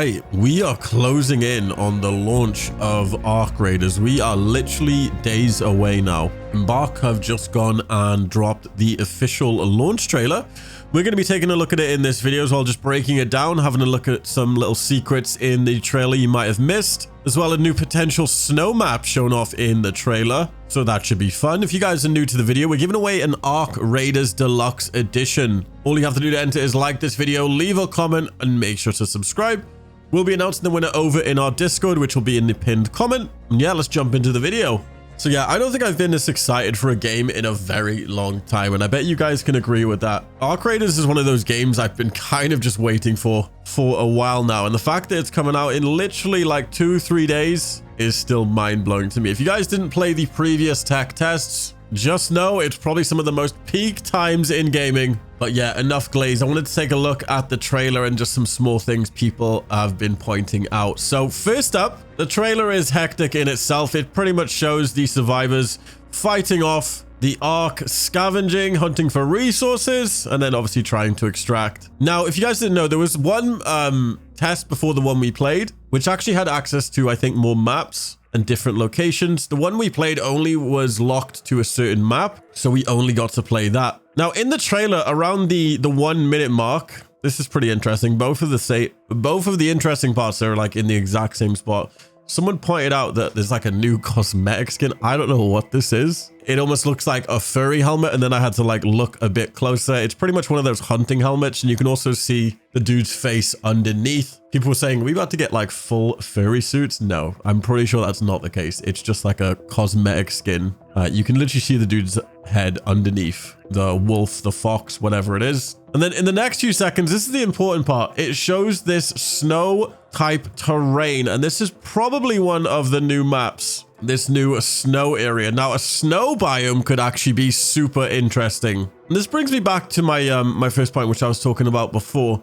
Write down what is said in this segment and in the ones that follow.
right, we are closing in on the launch of Arc Raiders. We are literally days away now. Embark have just gone and dropped the official launch trailer. We're going to be taking a look at it in this video as well, just breaking it down, having a look at some little secrets in the trailer you might have missed, as well as a new potential snow map shown off in the trailer. So that should be fun. If you guys are new to the video, we're giving away an Arc Raiders Deluxe Edition. All you have to do to enter is like this video, leave a comment, and make sure to subscribe. We'll be announcing the winner over in our Discord, which will be in the pinned comment. And yeah, let's jump into the video. So yeah, I don't think I've been this excited for a game in a very long time, and I bet you guys can agree with that. Arc Raiders is one of those games I've been kind of just waiting for a while now, and the fact that it's coming out in literally like 2-3 days is still mind-blowing to me. If you guys didn't play the previous tech tests, just know it's probably some of the most peak times in gaming. But yeah, enough glaze. I wanted to take a look at the trailer and just some small things people have been pointing out. So first up, the trailer is hectic in itself. It pretty much shows the survivors fighting off the Ark, scavenging, hunting for resources, and then obviously trying to extract. Now, if you guys didn't know, there was one test before the one we played, which actually had access to, I think, more maps and different locations. The one we played only was locked to a certain map, so we only got to play that. Now, in the trailer, around the 1 minute mark, this is pretty interesting. Both of the interesting parts are like in the exact same spot. Someone pointed out that there's like a new cosmetic skin. I don't know what this is. It almost looks like a furry helmet, and then I had to like look a bit closer. It's pretty much one of those hunting helmets, and you can also see the dude's face underneath. People were saying, we about to get like full furry suits? No, I'm pretty sure that's not the case. It's just like a cosmetic skin. You can literally see the dude's head underneath the wolf, the fox, whatever it is. And then in the next few seconds, this is the important part. It shows this snow type terrain, and this is probably one of the new maps, this new snow area. Now, a snow biome could actually be super interesting. And this brings me back to my my first point, which I was talking about before.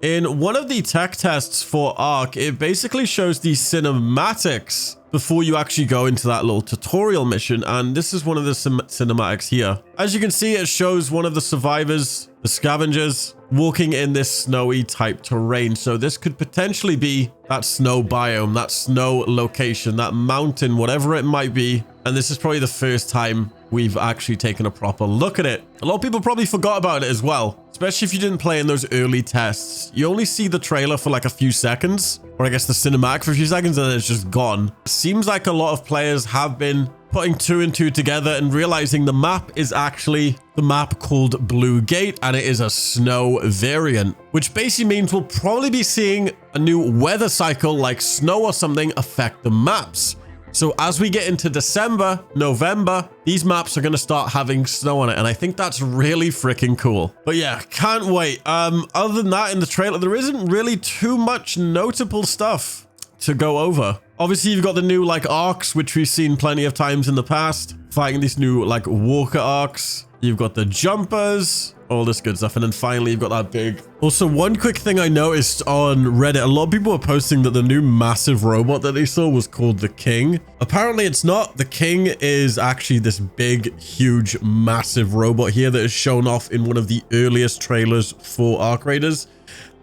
In one of the tech tests for Ark, it basically shows the cinematics before you actually go into that little tutorial mission, and this is one of the cinematics here. As you can see, it shows one of the survivors, the scavengers, walking in this snowy type terrain. So this could potentially be that snow biome, that snow location, that mountain, whatever it might be. And this is probably the first time we've actually taken a proper look at it. A lot of people probably forgot about it as well, especially if you didn't play in those early tests. You only see the trailer for like a few seconds, or I guess the cinematic for a few seconds, and then it's just gone. Seems like a lot of players have been putting 2 and 2 together and realizing the map is actually the map called Blue Gate, and it is a snow variant, which basically means we'll probably be seeing a new weather cycle like snow or something affect the maps. So as we get into December, November, these maps are going to start having snow on it. And I think that's really freaking cool. But yeah, can't wait. Other than that, in the trailer, there isn't really too much notable stuff to go over. Obviously, you've got the new like arcs, which we've seen plenty of times in the past, fighting these new like walker arcs. You've got the jumpers, all this good stuff. And then finally, you've got that big. Also, one quick thing I noticed on Reddit, a lot of people were posting that the new massive robot that they saw was called the King. Apparently, it's not. The King is actually this big, huge, massive robot here that is shown off in one of the earliest trailers for Arc Raiders.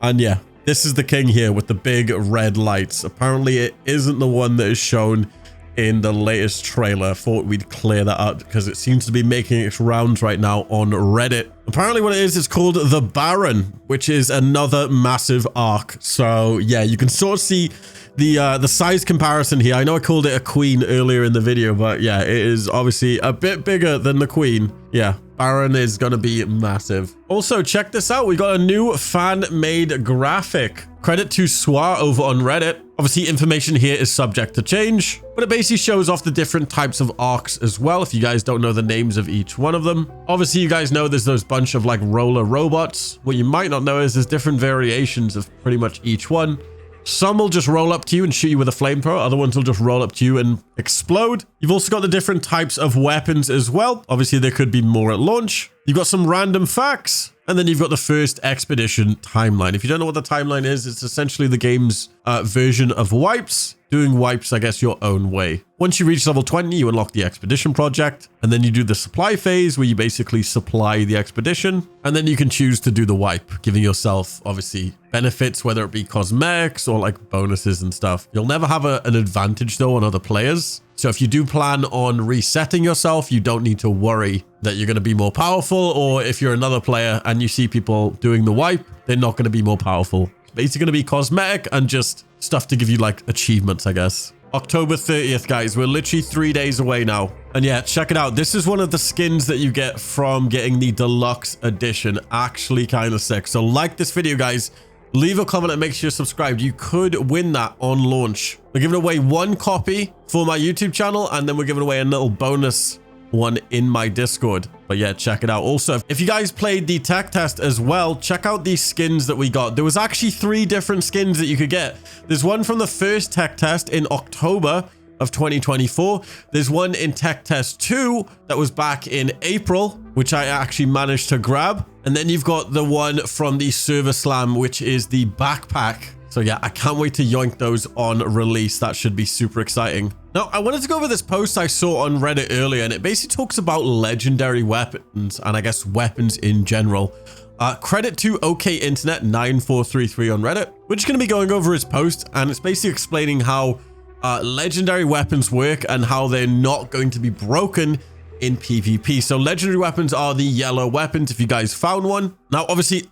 And yeah, this is the King here with the big red lights. Apparently, it isn't the one that is shown in the latest trailer. I thought we'd clear that up because it seems to be making its rounds right now on Reddit. Apparently what it is, it's called the Baron, which is another massive arc. So yeah, you can sort of see the size comparison here. I know I called it a queen earlier in the video, but yeah, it is obviously a bit bigger than the queen. Yeah, Baron is going to be massive. Also, check this out. We got a new fan-made graphic. Credit to Swa over on Reddit. Obviously, information here is subject to change, but it basically shows off the different types of arcs as well, if you guys don't know the names of each one of them. Obviously, you guys know there's those bunch of like roller robots. What you might not know is there's different variations of pretty much each one. Some will just roll up to you and shoot you with a flamethrower. Other ones will just roll up to you and explode. You've also got the different types of weapons as well. Obviously, there could be more at launch. You've got some random facts. And then you've got the first expedition timeline. If you don't know what the timeline is, it's essentially the game's version of wipes. doing wipes, I guess, your own way. Once you reach level 20, you unlock the expedition project, and then you do the supply phase where you basically supply the expedition, and then you can choose to do the wipe, giving yourself obviously benefits, whether it be cosmetics or like bonuses and stuff. You'll never have an advantage though on other players. So if you do plan on resetting yourself, you don't need to worry that you're going to be more powerful, or if you're another player and you see people doing the wipe, they're not going to be more powerful. It's basically going to be cosmetic and just stuff to give you like achievements, I guess. October 30th, guys. We're literally 3 days away now. And yeah, check it out. This is one of the skins that you get from getting the deluxe edition. Actually kind of sick. So like this video, guys. Leave a comment and make sure you're subscribed. You could win that on launch. We're giving away 1 copy for my YouTube channel, and then we're giving away a little bonus one in my Discord. But yeah, check it out. Also, if you guys played the tech test as well, check out these skins that we got. There was actually 3 different skins that you could get. There's one from the first tech test in October of 2024. There's one in tech test 2 that was back in April, which I actually managed to grab. And then you've got the one from the server slam, which is the backpack. So yeah, I can't wait to yoink those on release. That should be super exciting. Now, I wanted to go over this post I saw on Reddit earlier, and it basically talks about legendary weapons and I guess weapons in general. Credit to OK Internet 9433 on Reddit. We're just going to be going over his post, and it's basically explaining how legendary weapons work and how they're not going to be broken in PvP. So legendary weapons are the yellow weapons, if you guys found one. Now, obviously,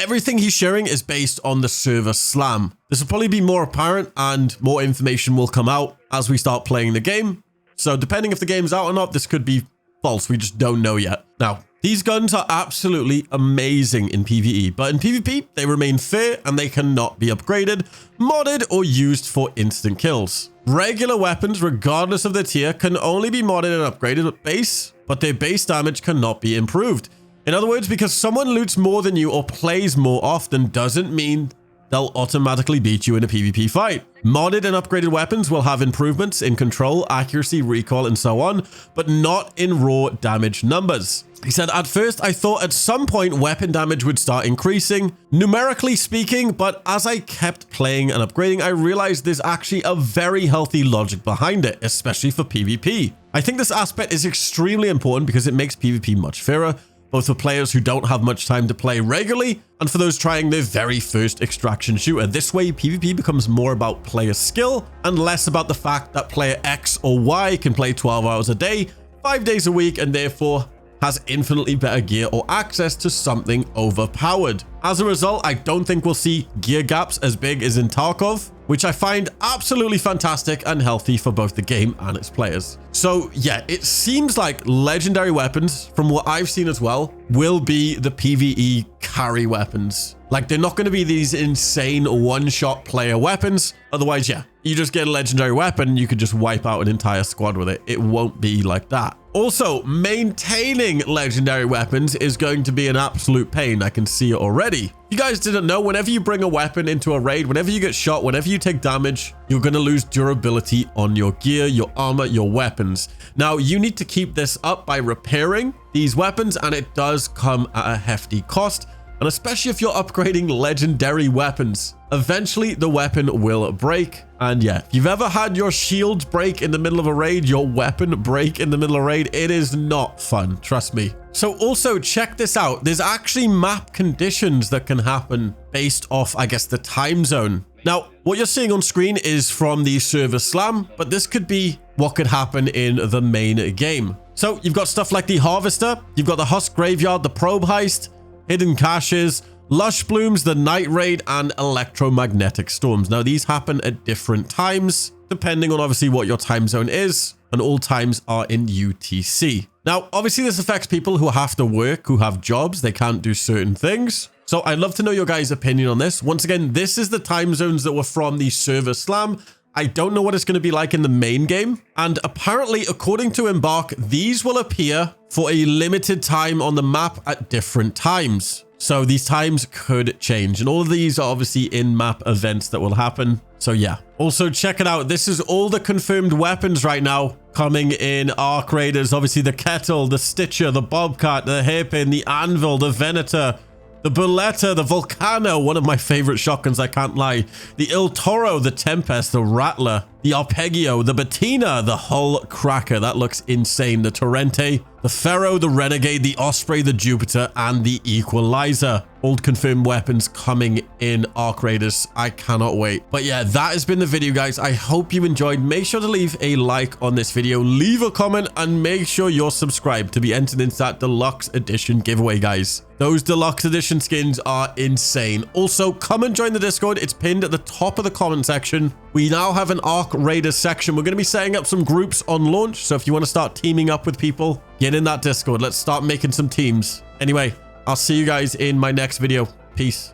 everything he's sharing is based on the server slam. This will probably be more apparent and more information will come out as we start playing the game. So depending if the game's out or not, this could be false. We just don't know yet. Now, these guns are absolutely amazing in PvE, but in PvP, they remain fair and they cannot be upgraded, modded, or used for instant kills. Regular weapons, regardless of their tier, can only be modded and upgraded at base, but their base damage cannot be improved. In other words, because someone loots more than you or plays more often doesn't mean they'll automatically beat you in a PvP fight. Modded and upgraded weapons will have improvements in control, accuracy, recoil, and so on, but not in raw damage numbers. He said, at first, I thought at some point weapon damage would start increasing, numerically speaking, but as I kept playing and upgrading, I realized there's actually a very healthy logic behind it, especially for PvP. I think this aspect is extremely important because it makes PvP much fairer, both for players who don't have much time to play regularly and for those trying their very first extraction shooter. This way, PvP becomes more about player skill and less about the fact that player X or Y can play 12 hours a day, 5 days a week, and therefore has infinitely better gear or access to something overpowered. As a result, I don't think we'll see gear gaps as big as in Tarkov, which I find absolutely fantastic and healthy for both the game and its players. So yeah, it seems like legendary weapons, from what I've seen as well, will be the PvE carry weapons. Like, they're not going to be these insane one-shot player weapons. Otherwise, yeah, you just get a legendary weapon, you could just wipe out an entire squad with it. It won't be like that. Also, maintaining legendary weapons is going to be an absolute pain. I can see it already. You guys didn't know, whenever you bring a weapon into a raid, whenever you get shot, whenever you take damage, you're going to lose durability on your gear, your armor, your weapons. Now, you need to keep this up by repairing these weapons, and it does come at a hefty cost. And especially if you're upgrading legendary weapons, eventually the weapon will break. And yeah, if you've ever had your shield break in the middle of a raid, your weapon break in the middle of a raid, it is not fun, trust me. So also check this out. There's actually map conditions that can happen based off, I guess, the time zone. Now, what you're seeing on screen is from the server slam, but this could be what could happen in the main game. So you've got stuff like the harvester, you've got the husk graveyard, the probe heist, hidden caches, lush blooms, the night raid, and electromagnetic storms. Now, these happen at different times, depending on obviously what your time zone is, and all times are in UTC. Now, obviously this affects people who have to work, who have jobs, they can't do certain things. So I'd love to know your guys' opinion on this. Once again, this is the time zones that were from the server slam. I don't know what it's going to be like in the main game. And apparently, according to Embark, these will appear for a limited time on the map at different times. So these times could change. And all of these are obviously in-map events that will happen. So yeah. Also, check it out. This is all the confirmed weapons right now coming in Arc Raiders. Obviously, the Kettle, the Stitcher, the Bobcat, the Hairpin, the Anvil, the Venator, the Beretta, the Volcano, one of my favorite shotguns, I can't lie. The Il Toro, the Tempest, the Rattler, the Arpeggio, the Bettina, the Hull Cracker. That looks insane. The Torrente, the Pharaoh, the Renegade, the Osprey, the Jupiter, and the Equalizer. All confirmed weapons coming in Arc Raiders. I cannot wait. But yeah, that has been the video, guys. I hope you enjoyed. Make sure to leave a like on this video, leave a comment, and make sure you're subscribed to be entered into that deluxe edition giveaway, guys. Those deluxe edition skins are insane. Also, come and join the Discord. It's pinned at the top of the comment section. We now have an Arc Raiders section. We're going to be setting up some groups on launch. So if you want to start teaming up with people, get in that Discord. Let's start making some teams. Anyway, I'll see you guys in my next video. Peace.